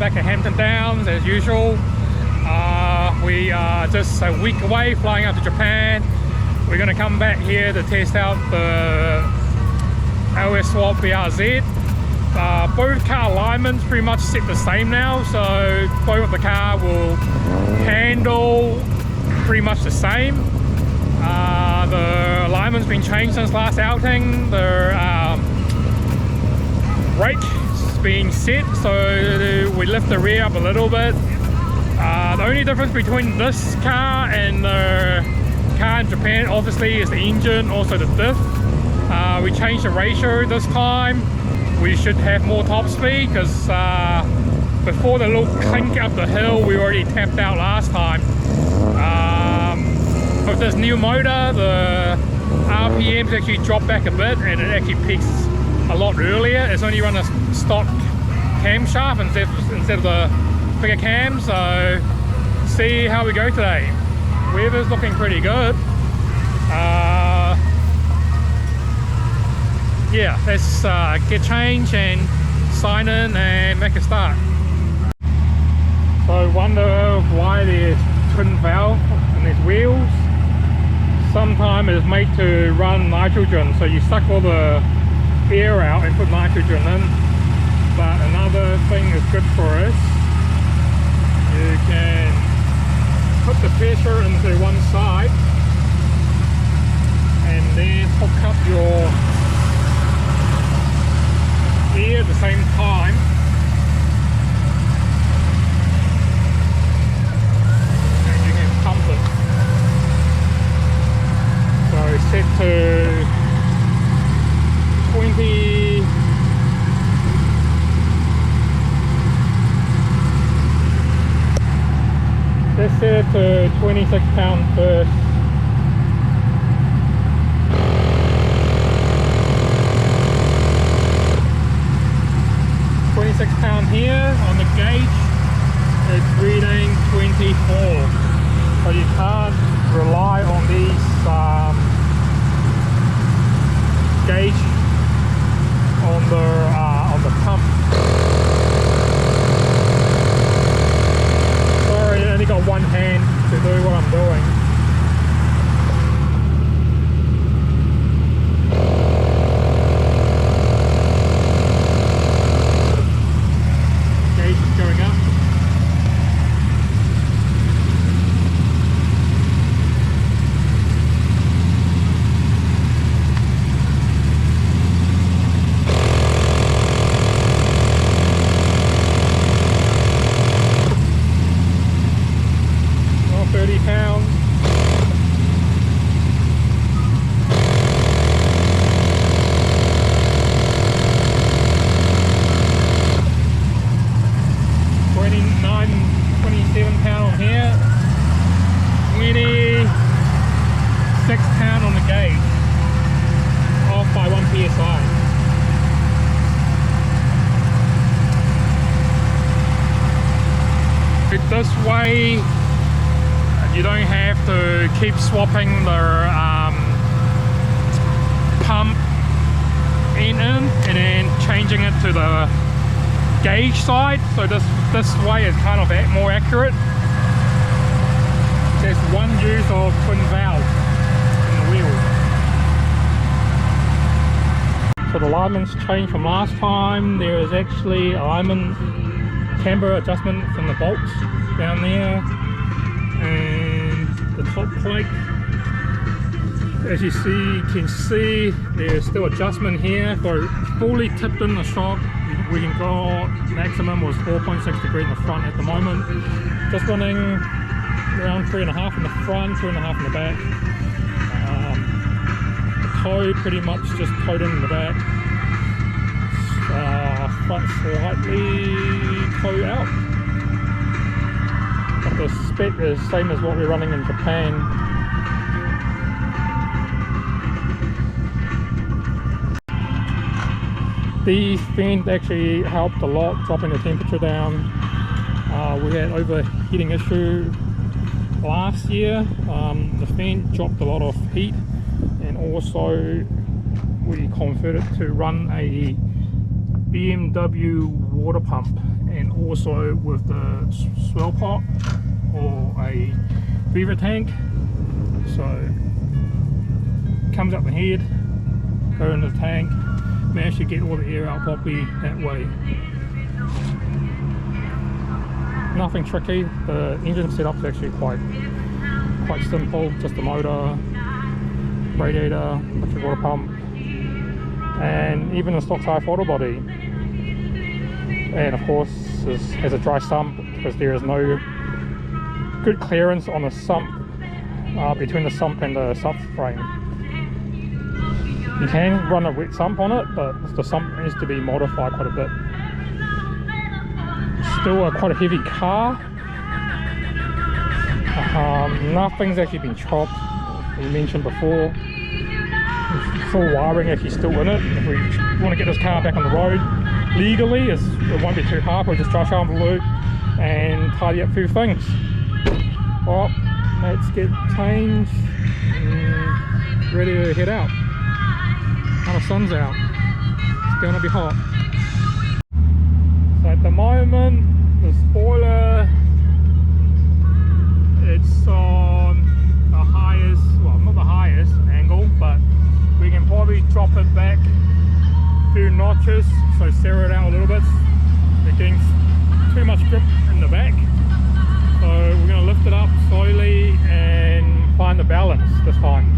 back at Hampton Downs as usual. We are just a week away flying out to Japan. We're going to come back here to test out the LS Swap BRZ. Both car alignments pretty much set the same now, so both of the car will handle pretty much the same. The alignment's been changed since last outing. The brake's been set, so we lift the rear up a little bit. The only difference between this car and the car in Japan obviously is the engine, also the diff. We changed the ratio this time. We should have more top speed because before the little clink up the hill we already tapped out last time. With this new motor, the RPMs actually drop back a bit and it actually peaks a lot earlier. It's only run a stock camshaft instead of the bigger cam, so see how we go today. Weather's looking pretty good. Yeah, let's get change and sign in and make a start. So I wonder why there's twin valve in these wheels. Sometimes it's made to run nitrogen, so you suck all the air out and put nitrogen in. But another thing that's good for us, you can put the pressure into one side and then hook up your air at the same time. And you can pump it. So set to 20. Let's set it to 26 pounds first. £26 here on the gauge. It's reading 24. So you can't rely on these gauge on the pump. Sorry, I only got one hand to do what I'm doing. Gauge is going up. This way you don't have to keep swapping the pump in and then changing it to the gauge side, so this way is kind of more accurate. There's one use of twin valve in the wheel. So the alignment's changed from last time. There is actually alignment camber adjustment from the bolts down there, and the top plate, as you can see there's still adjustment here. For fully tipped in the shock we can go, maximum was 4.6 degrees in the front at the moment, just running around 3.5 in the front, 2.5 in the back. The toe pretty much just towed in the back, front slightly towed out, but the spec is same as what we're running in Japan. These vents actually helped a lot, dropping the temperature down. We had overheating issue last year. The fan dropped a lot of heat, and also we converted to run a BMW water pump, and also with the swell pot or a beaver tank. So comes up the head, go into the tank, manage to get all the air out properly that way. Nothing tricky. The engine setup is actually quite simple. Just the motor, radiator, electric water pump, and even the stock tire throttle body. And of course, this has a dry sump because there is no good clearance on the sump between the sump and the subframe. You can run a wet sump on it, but the sump needs to be modified quite a bit. Still quite a heavy car. Nothing's actually been chopped, as we mentioned before. Full wiring actually still in it. If we want to get this car back on the road legally, it won't be too hard. We'll just brush arm the loop and tidy up a few things. Well, let's get changed and ready to head out. And the sun's out. It's gonna be hot. So at the moment, the spoiler, it's on the highest, well, not the highest angle, but we can probably drop it back a few notches, so zero it out a little bit. We're getting too much grip in the back, so we're going to lift it up slowly and find the balance this time.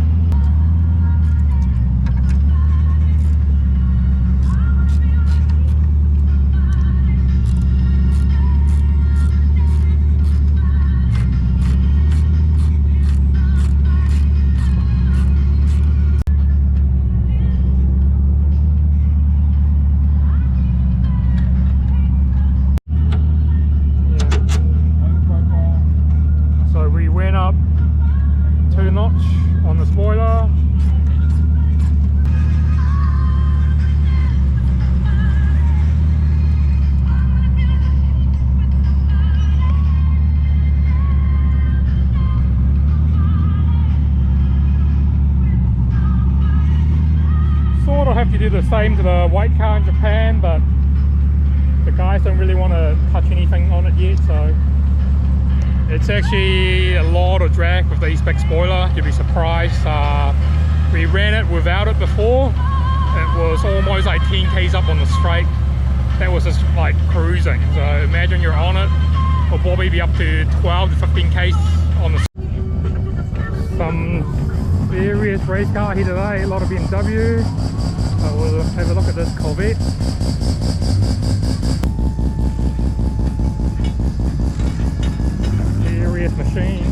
Do the same to the white car in Japan, but the guys don't really want to touch anything on it yet, so it's actually a lot of drag with the E-Spec spoiler. You'd be surprised. We ran it without it before. It was almost like 10 k's up on the straight. That was just like cruising. So imagine you're on it, it'll probably be up to 12 to 15 k's on the. Some serious race car here today, a lot of BMW. We'll have a look at this Corvette. Serious machine.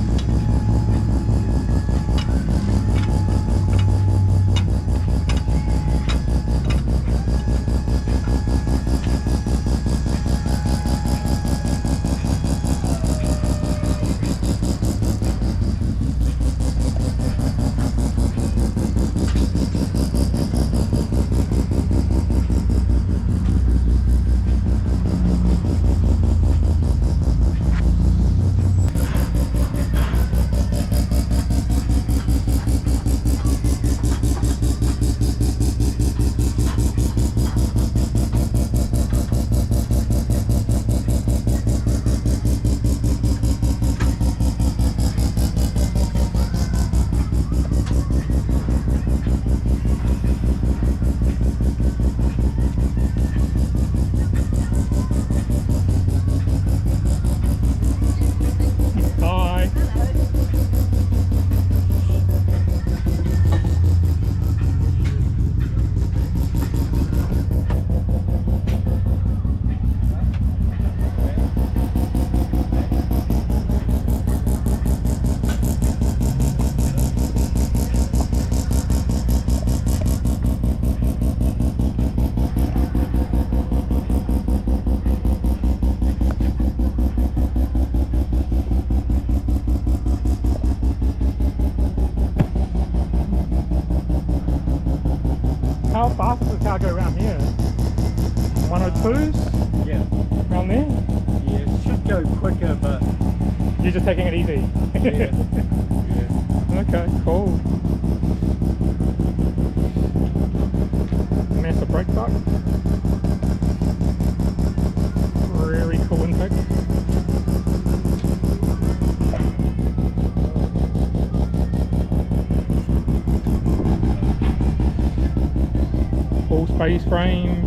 How fast does the car go around here? 102s? Yeah. Around there? Yeah, it should go quicker, but... You're just taking it easy? Yeah. Yeah. Okay, cool. Massive brake duct. Really adjustable space frame.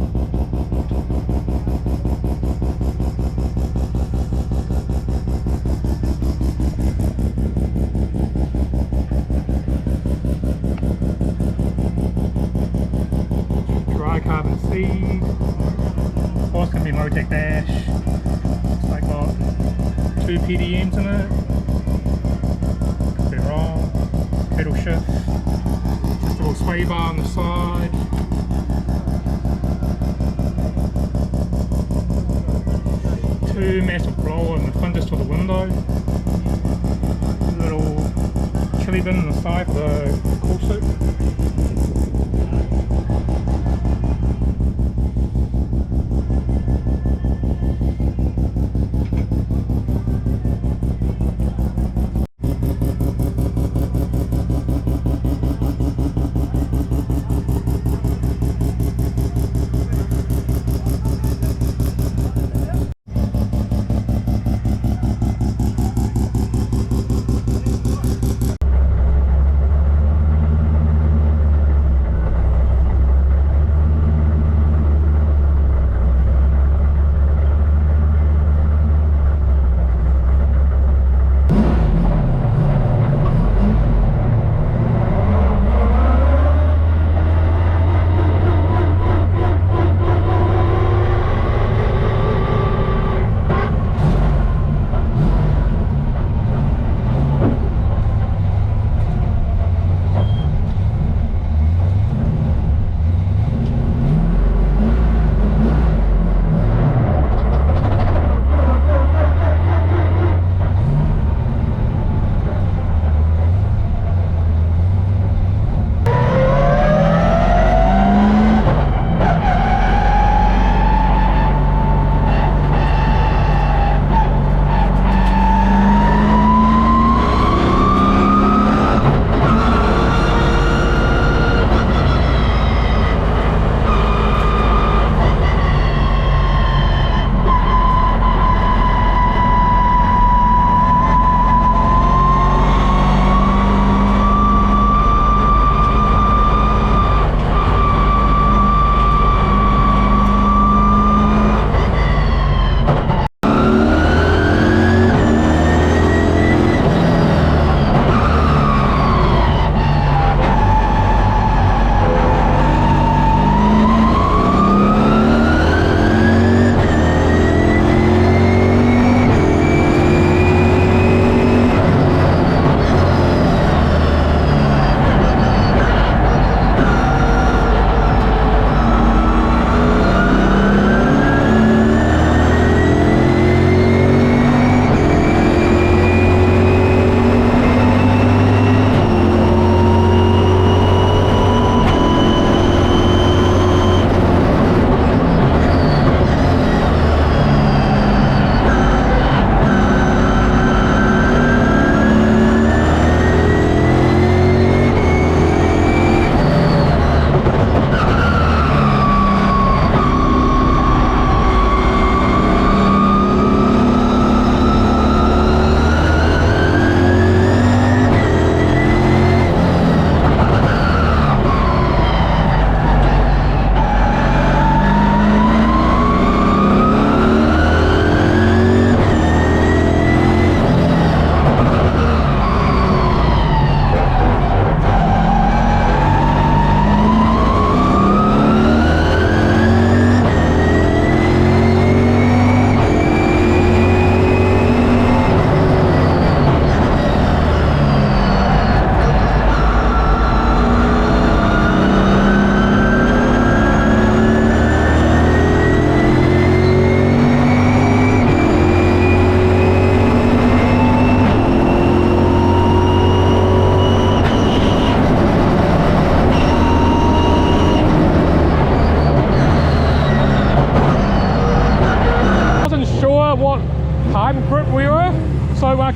Dry carbon seat. Of course, going to be low-tech dash. Looks like got 2 PDMs in it. Could be wrong. Pedal shift. Adjustable sway bar on the side. Two massive blower in the front just for the window. Little chili bin on the side for the cool soup.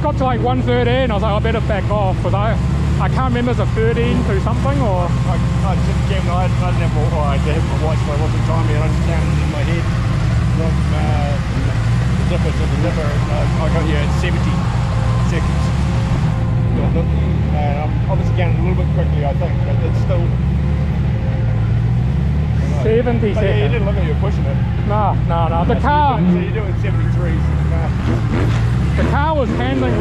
got to like 113, I was like, I better back off, because I can't remember if it's a 13 to something, or... I just jammed, I didn't have my watch, but I wasn't timing it, I just counted in my head. Look, the zipper to the zipper, I got you at 70 seconds. I'm obviously counting a little bit quickly, I think, but it's still... 70 But yeah, you seconds. didn't look like you were pushing it. No. The car, So you're doing 73. the car was handling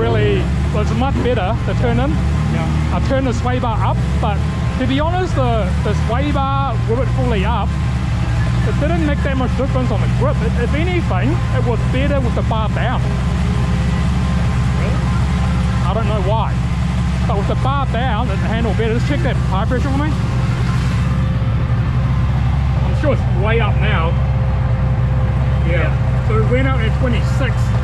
was much better to turn in. Yeah. I turned the sway bar up, but to be honest, the sway bar with it fully up, it didn't make that much difference on the grip. If anything, it was better with the bar down. Really? I don't know why. But with the bar down, it handled better. Let's check that tire pressure for me. I'm sure it's way up now. Yeah. So it went out at 26,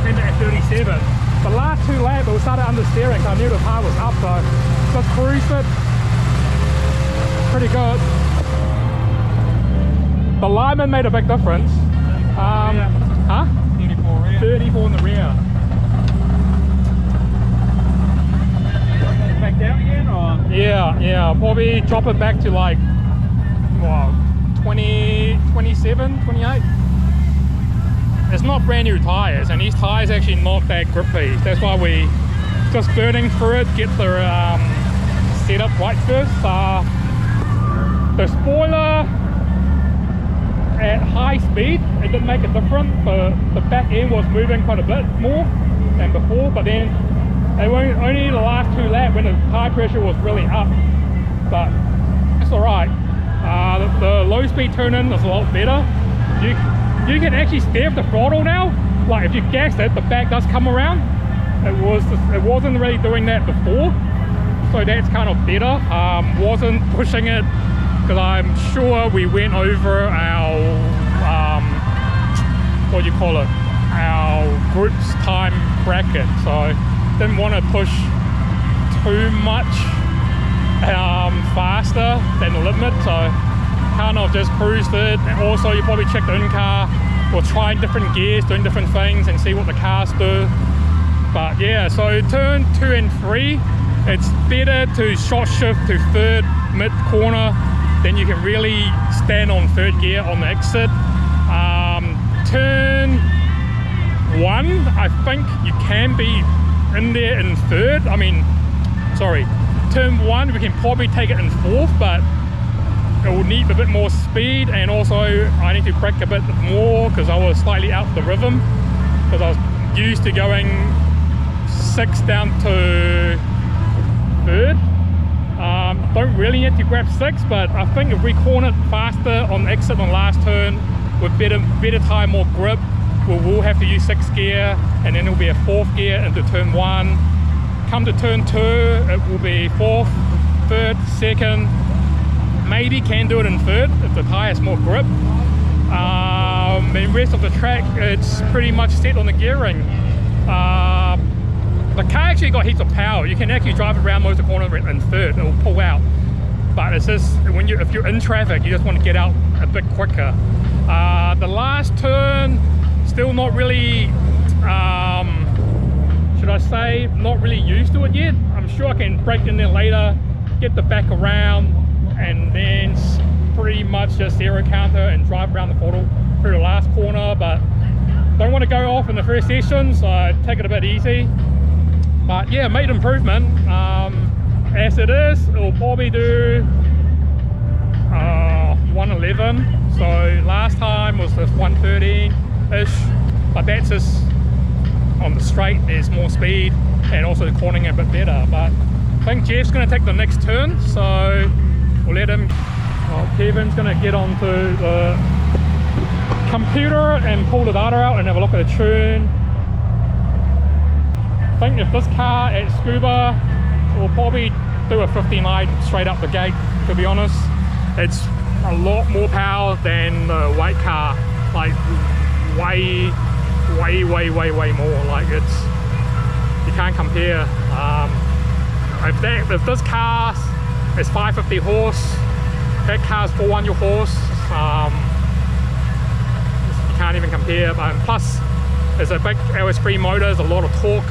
came back at 37. The last two laps, it started understeering, so I knew the tire was up, so just cruised it. Pretty good. The lineman made a big difference. Huh? 34 rear. 34 in the rear. Back down again, or? Yeah, probably drop it back to like, well, 20, 27, 28. It's not brand new tires, and these tires actually not that grippy. That's why we just burning through it, get the setup right first. The spoiler at high speed, it didn't make a difference. The back end was moving quite a bit more than before, but then it only the last two laps when the tire pressure was really up. But it's alright. The low speed turn-in is a lot better. You can actually steer the throttle now. Like if you gassed it, the back does come around. It wasn't really doing that before, so that's kind of better. Wasn't pushing it, because I'm sure we went over our what do you call it, our group's time bracket, so didn't want to push too much faster than the limit, so kind of just cruised it. And also you probably check the in-car or trying different gears, doing different things and see what the cars do. But yeah, so turn 2 and 3, it's better to short shift to third mid corner, then you can really stand on third gear on the exit. Turn 1, I think you can be in there in third. I mean, sorry, turn 1 we can probably take it in fourth, but it will need a bit more speed, and also I need to brake a bit more because I was slightly out of the rhythm, because I was used to going 6 down to third. Don't really need to grab 6, but I think if we corner it faster on the exit on the last turn with better tire, more grip, we'll have to use 6th gear, and then it'll be a 4th gear into turn 1. Come to turn 2, it will be 4th, 3rd, 2nd. Maybe can do it in 3rd if the tire has more grip. The rest of the track, it's pretty much set on the gearing. The car actually got heaps of power. You can actually drive around most of the corner in 3rd, it will pull out. But it's just, if you're in traffic, you just want to get out a bit quicker. The last turn, still not really, should I say, not really used to it yet. I'm sure I can brake in there later, get the back around, and then pretty much just zero counter and drive around the throttle through the last corner. But don't want to go off in the first session, so take it a bit easy. But yeah, made improvement. As it is, it'll probably do 111. So last time was this 113-ish, but that's just on the straight, there's more speed, and also the cornering a bit better. But I think Jeff's going to take the next turn, so we'll let him. Well, Kevin's going to get onto the computer and pull the data out and have a look at the tune. I think if this car at Tsukuba will probably do a 59 straight up the gate, to be honest. It's a lot more power than the white car, like way more. Like it's, you can't compare. If this car is 550 horse, that car's 400 horse, you can't even compare. Plus it's a big LS3 motor, there's a lot of torque.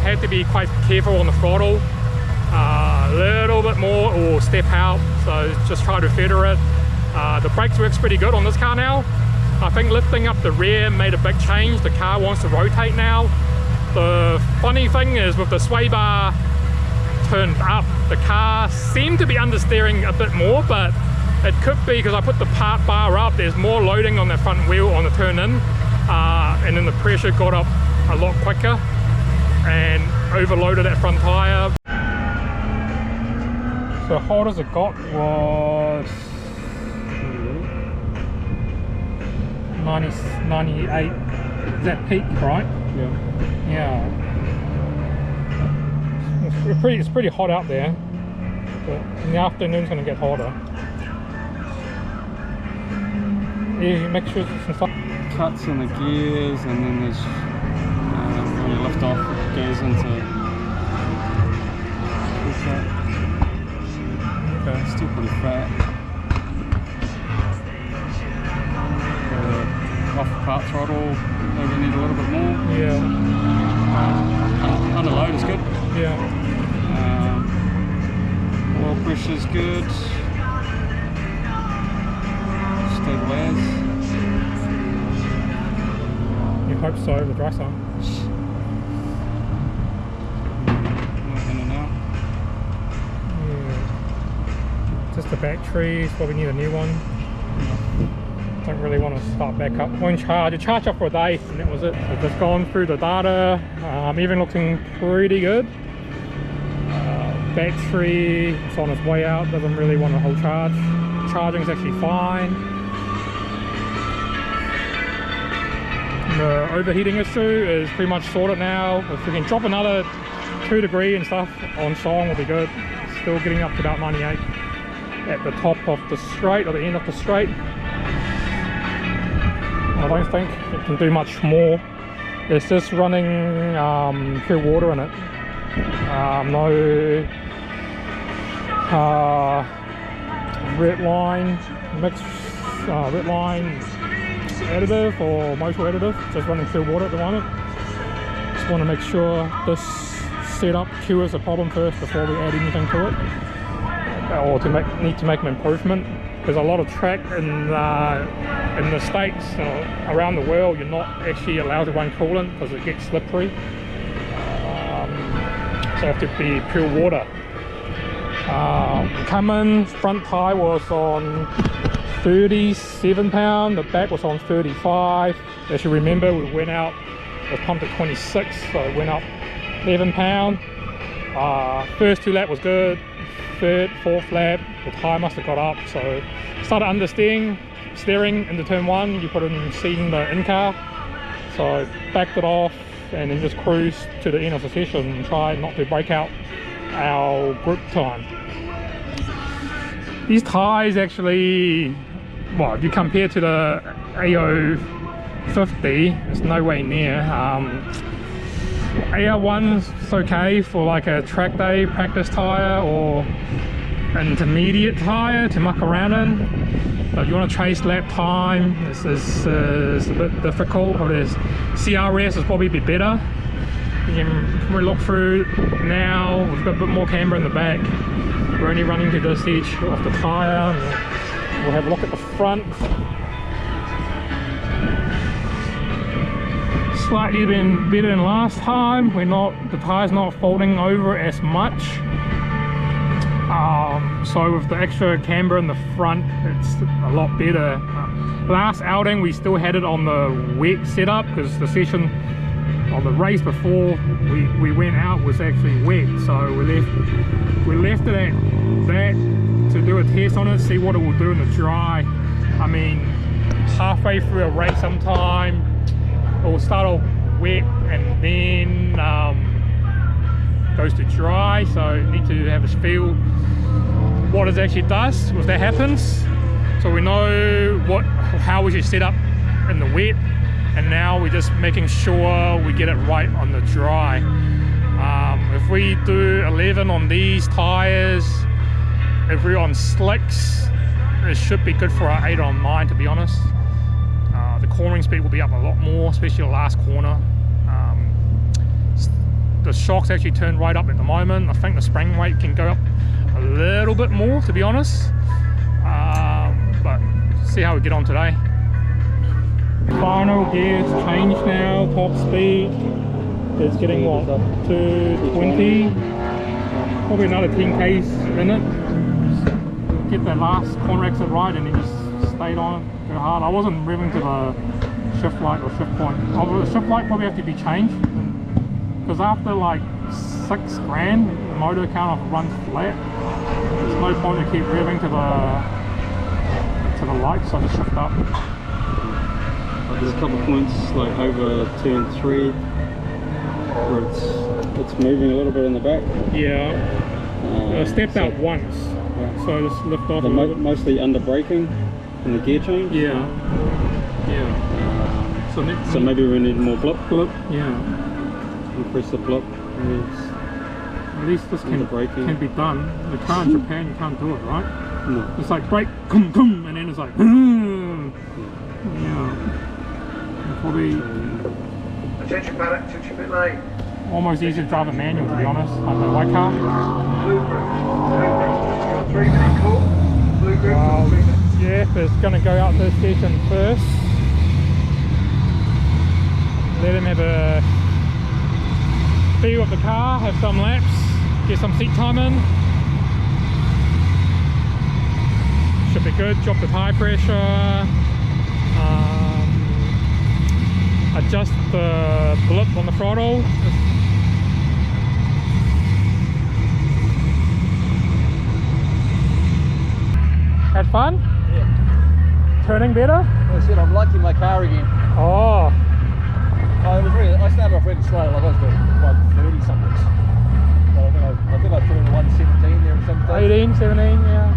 Have to be quite careful on the throttle, a little bit more or step out, so just try to feather it. The brakes works pretty good on this car now. I think lifting up the rear made a big change. The car wants to rotate now. The funny thing is, with the sway bar turned up, the car seemed to be understeering a bit more, but It could be because I put the part bar up, there's more loading on that front wheel on the turn in, and then the pressure got up a lot quicker and overloaded that front tyre. So the holders it got was 98. Is that peak, right? Yeah. It's pretty hot out there, but in the afternoon it's going to get hotter. Yeah, mixtures and stuff. Cuts in the gears, and then there's when you lift off, it goes into okay. It's still pretty fat. Off the part throttle, maybe need a little bit more. Yeah. Under load is good. Yeah. Oil pressure's good. Stable as. You hope so, the dry sump. In and out. Yeah. Just the batteries, probably need a new one. Don't really want to start back up. One charge, I charged up for a day and that was it. So just gone through the data, even looking pretty good. Battery, it's on its way out, doesn't really want to hold charge. Charging is actually fine. The overheating issue is pretty much sorted now. If we can drop another 2 degrees and stuff on song will be good. Still getting up to about 98 at the top of the straight or the end of the straight. I don't think it can do much more. It's just running pure water in it. No red line additive or motor additive, just running pure water at the moment. Just want to make sure this setup cures the problem first before we add anything to it, or need to make an improvement. There's a lot of track in the States, around the world, you're not actually allowed to run coolant because it gets slippery. So you have to be pure water. Coming front tyre was on 37 pound, the back was on 35. As you remember, we went out, it was pumped at 26, so it went up 11 pound. First 2 lap was good. Third, 4th lap, the tyre must have got up, so started understeering into turn 1. You put in seeing the in-car, so backed it off and then just cruised to the end of the session and tried not to break out our group time. These tyres actually, well, if you compare to the AO50, it's no way near. AR1's okay for like a track day practice tyre or intermediate tyre to muck around in, but if you want to chase lap time, this is a bit difficult. Or there's CRS is probably a bit better. You can really look through now, we've got a bit more camber in the back. We're only running to this edge of the tyre. We'll have a look at the front. Slightly been better than last time. The tyre's not folding over as much. So with the extra camber in the front, it's a lot better. Last outing we still had it on the wet setup because the session on the race before we went out was actually wet. So we left it at that to do a test on it, see what it will do in the dry. I mean, halfway through a race sometime it will start off wet and then goes to dry, so you need to have a feel what it actually does if that happens, so we know how we should set up in the wet, and now we're just making sure we get it right on the dry. If we do 11 on these tires, if we're on slicks, it should be good for our 8 on 9, to be honest. The cornering speed will be up a lot more, especially the last corner. The shocks actually turn right up at the moment. I think the spring rate can go up a little bit more, to be honest. But see how we get on today. Final gears changed now. Top speed is getting what, 220? Probably another 10 k's in it. get that last corner exit right, and he just stayed on, go hard. I wasn't revving to the shift light or shift point. Although the shift light probably have to be changed, because after like 6 grand, the motor kind of runs flat. There's no point to keep revving to the light, so I just shift up. There's a couple of points like over turn 3 where it's moving a little bit in the back. Yeah. I stepped out once, so I just lift off a little bit. Mostly under braking in the gear change. Yeah. Yeah. So maybe we need more blip. Yeah. Increase the blip. At least this can be done. The car in Japan, you can't do it, right? No. It's like brake, kum kum, and then it's like, yeah. Probably attention Paddock, attention pit lane. Almost easier to drive a manual, to be honest. I don't know, white car. Blue group. 3-minute call. Blue group. Jeff is going to go out this station first. Let him have a feel of the car, have some laps, get some seat time in. Should be good. Drop the tire pressure. Adjust the blip on the throttle. Had fun? Yeah. Turning better? I said I'm liking my car again. Oh. I started off really slow, like I was doing 130 something. So I think I put in 117 there or something. 18, 17, yeah.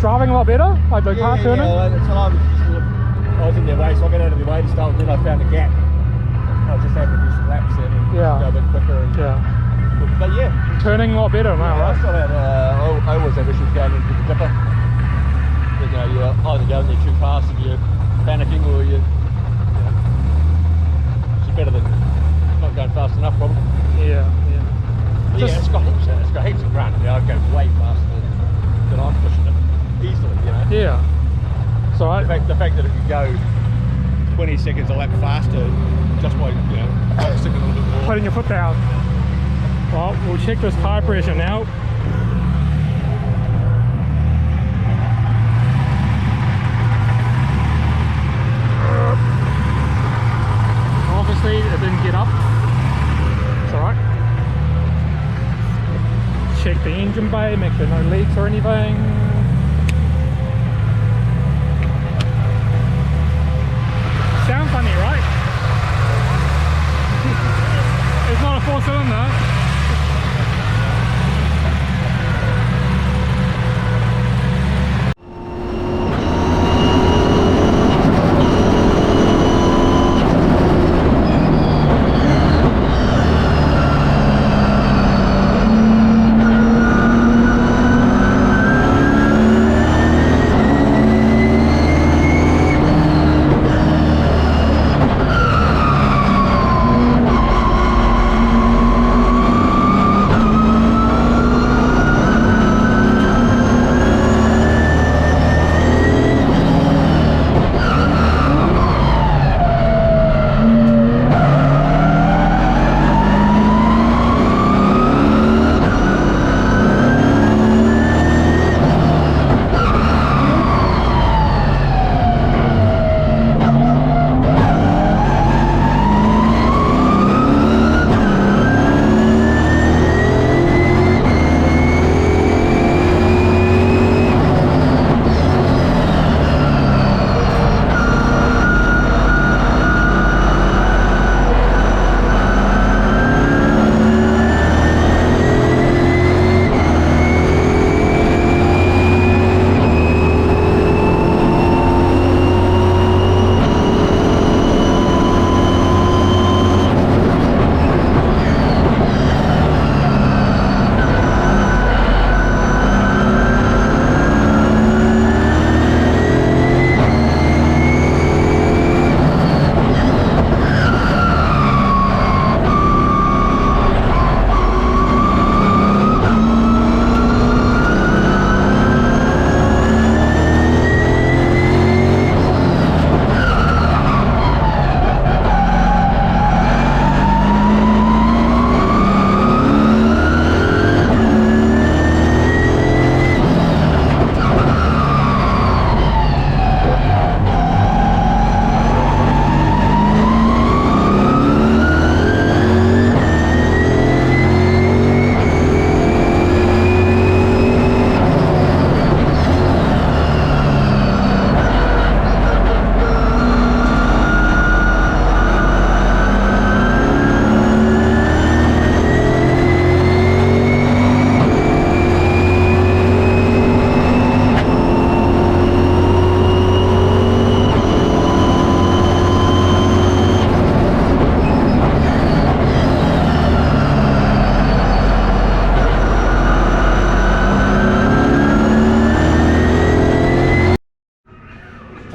Driving a lot better? Like the car turning? Yeah, I was in their way, so I got out of their way to start, and then I found a gap. I just had to do some laps then and go a bit quicker. And, but yeah. Turning a lot better now, right? I still had, I always have issues going into the dipper. But, you're either going there too fast and you're panicking, or it's better than not going fast enough, probably. Yeah. Yeah, it's got heaps of run. I go way faster than I'm pushing it easily, Yeah. So the fact that it could go 20 seconds a lap faster just by focusing a little bit more. Putting your foot down. Well, we'll check this tire pressure now. Obviously, it didn't get up. It's alright. Check the engine bay, make sure no leaks or anything. Sound funny, right? It's not a 4-cylinder.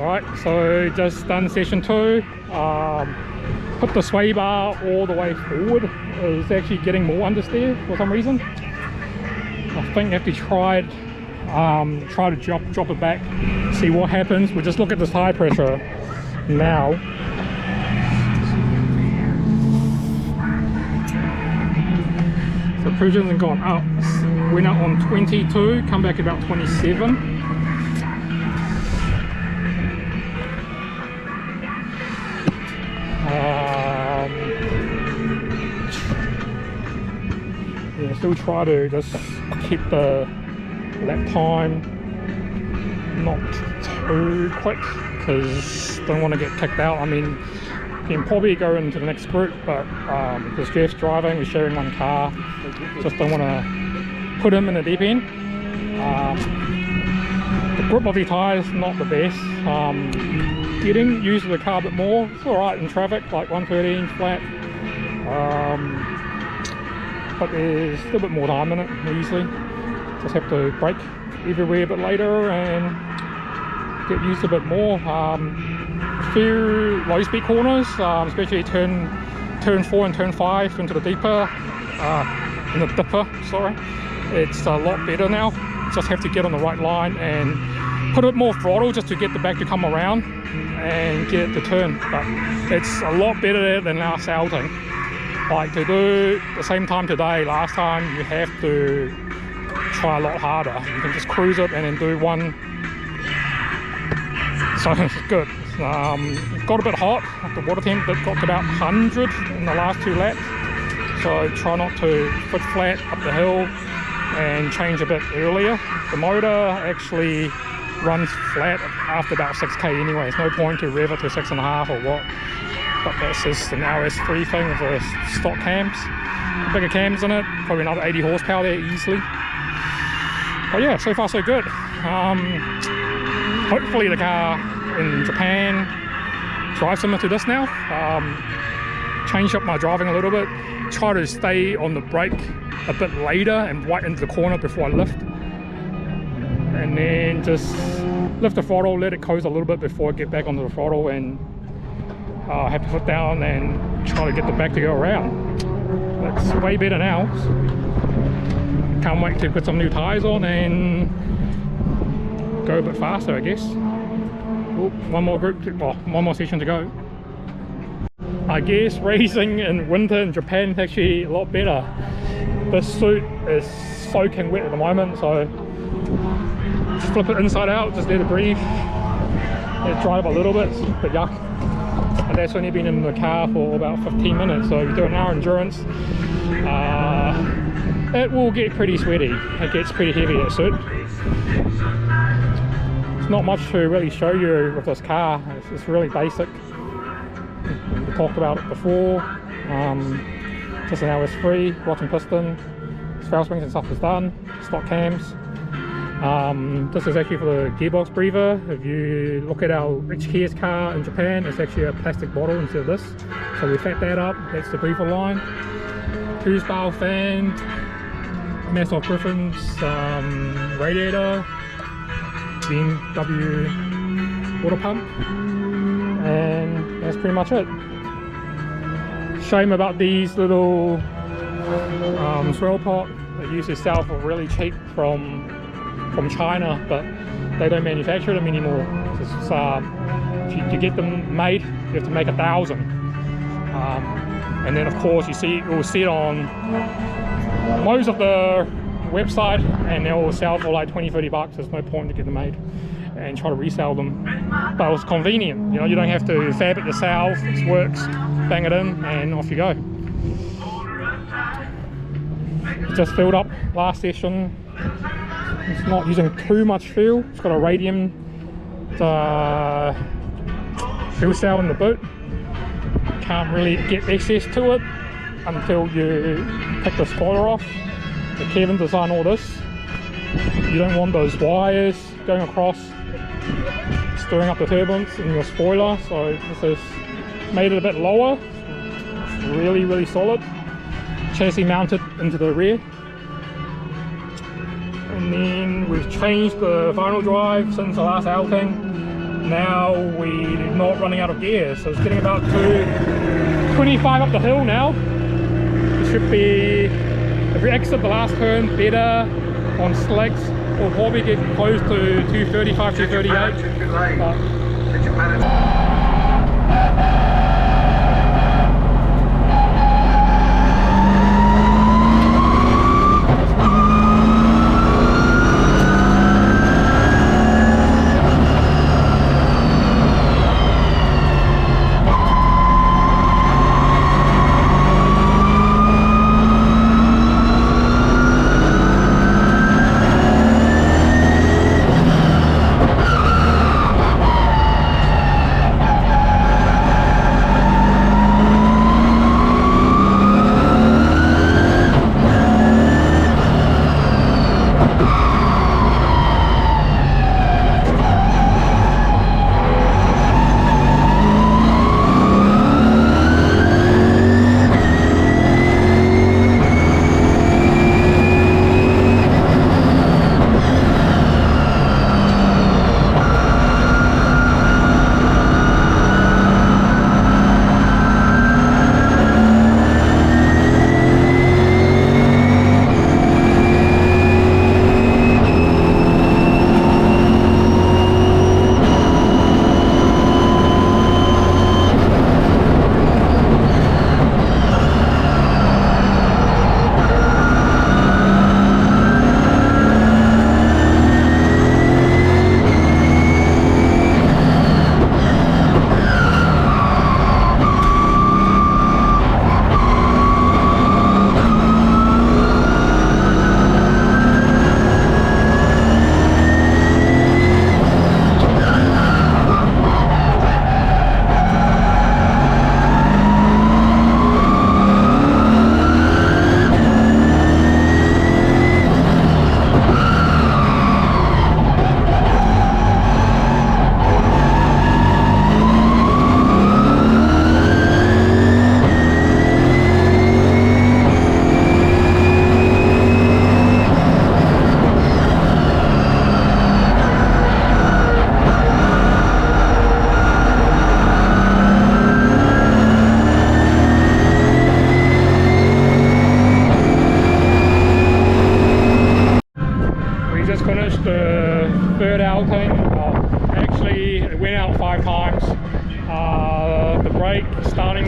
Alright, so just done session 2. Put the sway bar all the way forward. It's actually getting more understeer for some reason. I think you have to try to drop it back, see what happens. We'll just look at this tire pressure now. So pressure hasn't gone up. Went up on 22, come back about 27. Yeah, still try to just keep the lap time not too quick, because don't want to get kicked out. I mean, you can probably go into the next group, but because Jeff's driving, we're sharing one car, just don't want to put him in the deep end. The grip of the tyres not the best. Getting used to the car a bit more. It's alright in traffic, like 113 flat. But there's still a bit more time in it, easily. Just have to brake everywhere a bit later and get used to a bit more. Few low speed corners, especially turn 4 and turn 5 into the dipper, sorry. It's a lot better now. Just have to get on the right line and put a bit more throttle just to get the back to come around and get it to turn. But it's a lot better than last outing. Like, to do the same time today, last time you have to try a lot harder. You can just cruise it and then do one. So it's good. Got a bit hot. The water temp got to about 100 in the last 2 laps. So try not to foot flat up the hill and change a bit earlier. The motor actually runs flat after about 6k anyway. There's no point to rev it to 6.5 or what. But that's just an RS3 thing with the stock cams. Bigger cams in it, probably another 80 horsepower there easily. But yeah, so far so good. Hopefully the car in Japan drives similar to this now. Change up my driving a little bit. Try to stay on the brake a bit later and right into the corner before I lift. And then just lift the throttle, let it coast a little bit before I get back onto the throttle, and have to foot down and try to get the back to go around. It's way better now. Can't wait to put some new tyres on and go a bit faster, I guess. Ooh, one more session to go. I guess racing in winter in Japan is actually a lot better. This suit is soaking wet at the moment, so just flip it inside out, just let it breathe. Let it dry up a little bit, it's a bit yuck. And that's only been in the car for about 15 minutes, so if you do an hour endurance, it will get pretty sweaty. It gets pretty heavy, that suit. It's not much to really show you with this car. It's really basic. We talked about it before. Just an LS3, rod and piston, valve springs and stuff is done, stock cams. This is actually for the gearbox breather. If you look at our HKS car in Japan, it's actually a plastic bottle instead of this. So we fat that up, that's the breather line. 2-spiral fan, mass off Griffin's radiator, BMW water pump, and that's pretty much it. Shame about these little swirl pot. They used to sell for really cheap from China, but they don't manufacture them anymore. To get them made, you have to make 1,000. And then of course you see it will sit on most of the website and they'll sell for like 20-30 bucks. There's no point to get them made and try to resell them. But it's convenient, you know, you don't have to fab it yourself. It works, bang it in and off you go. It just filled up last session. It's not using too much fuel. It's got a radium fuel cell in the boot. Can't really get access to it until you take the spoiler off. So Kevin designed all this. You don't want those wires going across, stirring up the turbulence in your spoiler. So this has made it a bit lower. It's really solid. Chassis mounted into the rear. And then we've changed the final drive since the last outing. now we're not running out of gear, so it's getting about 225 up the hill now. It should be, if we exit the last turn better on slicks, we'll probably get close to 235, 238.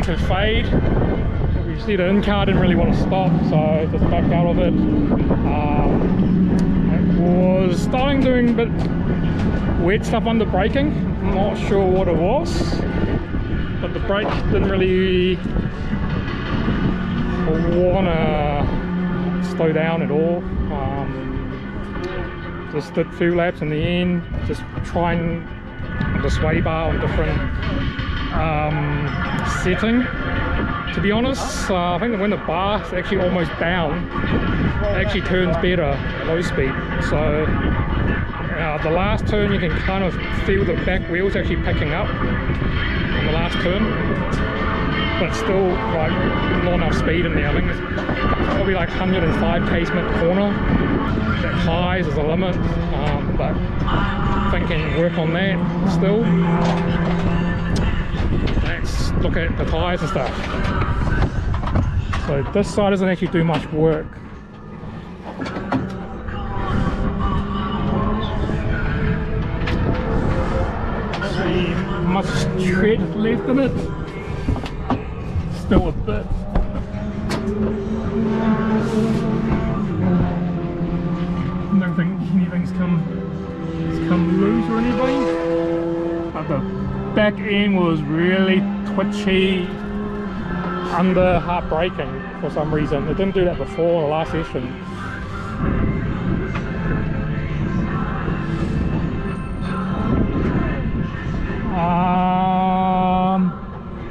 To fade. You see the in-car didn't really want to stop, so just backed out of it. It was starting doing a bit weird stuff under braking. I'm not sure what it was, but the brake didn't really want to slow down at all. Just did 2 laps in the end, just trying the sway bar on different setting. To be honest, I think that when the bar is actually almost down, it actually turns better at low speed. So the last turn you can kind of feel the back wheels actually picking up on the last turn, but still like not enough speed in there. I think it's probably like 105 k's mid-corner. That highs is a limit, but thinking work on that still. Let's look at the tyres and stuff. So this side doesn't actually do much work. See much tread left in it. Still a bit. I don't think anything's come loose or anything. But the back end was really twitchy under hard braking for some reason. It didn't do that before the last session.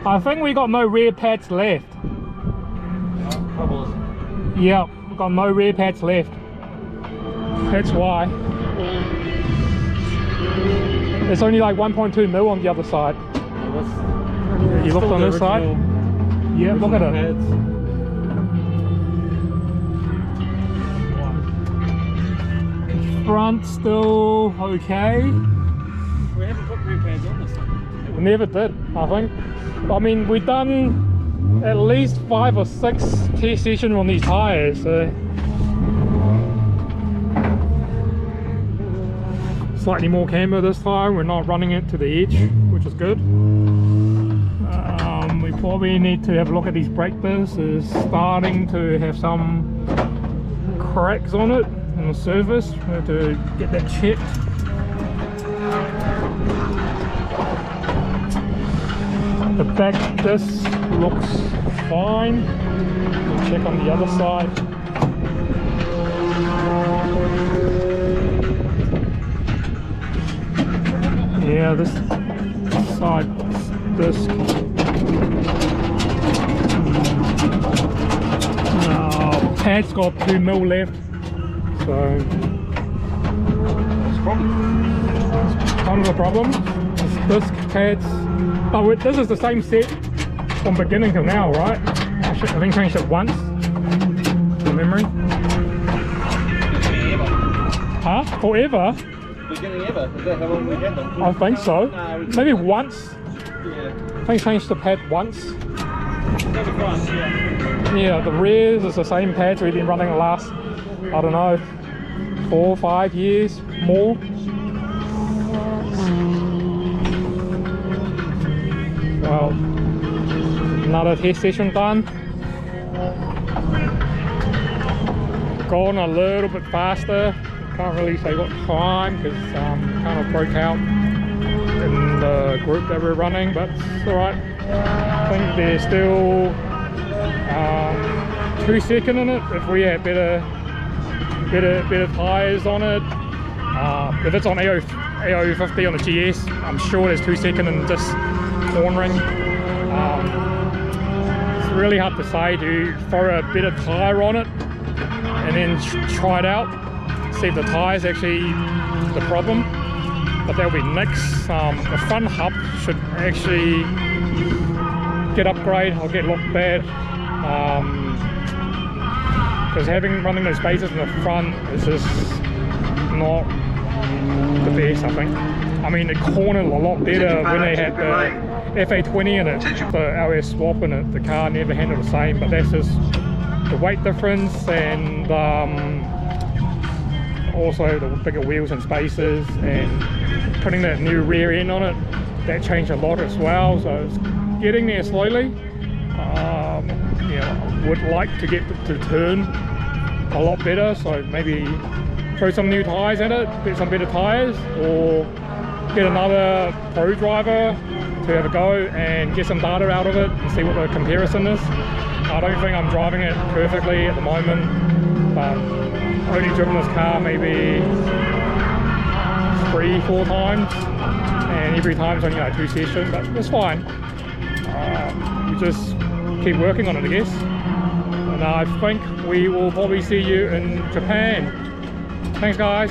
I think we got no rear pads left. Yeah, we got no rear pads left. That's why. There's only like 1.2 mil on the other side. You looked on this side? Yeah, look at it. Front still okay. We haven't put rear pads never did, I think. I mean, we've done at least 5 or 6 test sessions on these tyres, so slightly more camber this time. We're not running it to the edge, which is good. We probably need to have a look at these brake discs. It's starting to have some cracks on it on the surface. We have to get that checked. The back disc looks fine. We'll check on the other side. Yeah, this side disc. Pad's got 2 mil left, so It's kind of a problem. This pads, but this is the same set from beginning till now, right? I think changed it once from memory. Huh? Forever? beginning ever. Is that how long we had them? I think so. No, maybe once. yeah. I think changed the pad once. Maybe once, yeah. Yeah, the rears is the same pads we've been running the last, I don't know, 4 or 5 years more. Well, another test session done. Gone a little bit faster. Can't really say what time because kind of broke out in the group that we're running, but it's alright. I think there's still 2 seconds in it if we had better tyres on it. If it's on AO50 on the GS, I'm sure there's 2 seconds in just cornering. It's really hard to say to throw a better tyre on it and then try it out, see if the tyre's actually the problem. But that'll be next. The front hub should actually get upgrade or get looked bad. Because running those bases in the front is just not the best, I think. I mean, it cornered a lot better when they had the FA20 in it, the LS swap in it. The car never handled the same, but that's just the weight difference and also the bigger wheels and spacers and putting that new rear end on it, that changed a lot as well. So it's getting there slowly. Would like to get to turn a lot better, so maybe throw some new tyres at it, get some better tyres, or get another pro driver to have a go and get some data out of it and see what the comparison is. I don't think I'm driving it perfectly at the moment, but I've only driven this car maybe 3-4 times, and every time's only like 2 sessions, but it's fine. We just keep working on it, I guess. And I think we will probably see you in Japan. Thanks guys.